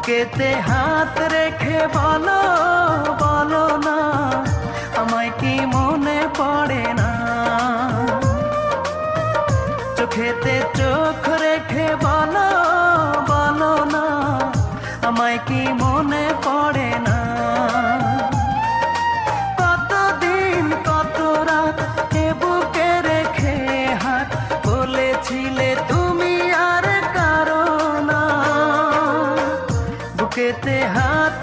বুকেতে হাত রেখে বলো বলো না আমায় কি মনে পড়ে না। চোখেতে চোখ রেখে বলো বলো না আমায় কি মনে পড়ে না। কতদিন কত রাত এ বুকে রেখে হাত বলেছিলে তুমি আর কারো না। বুকেতে হাত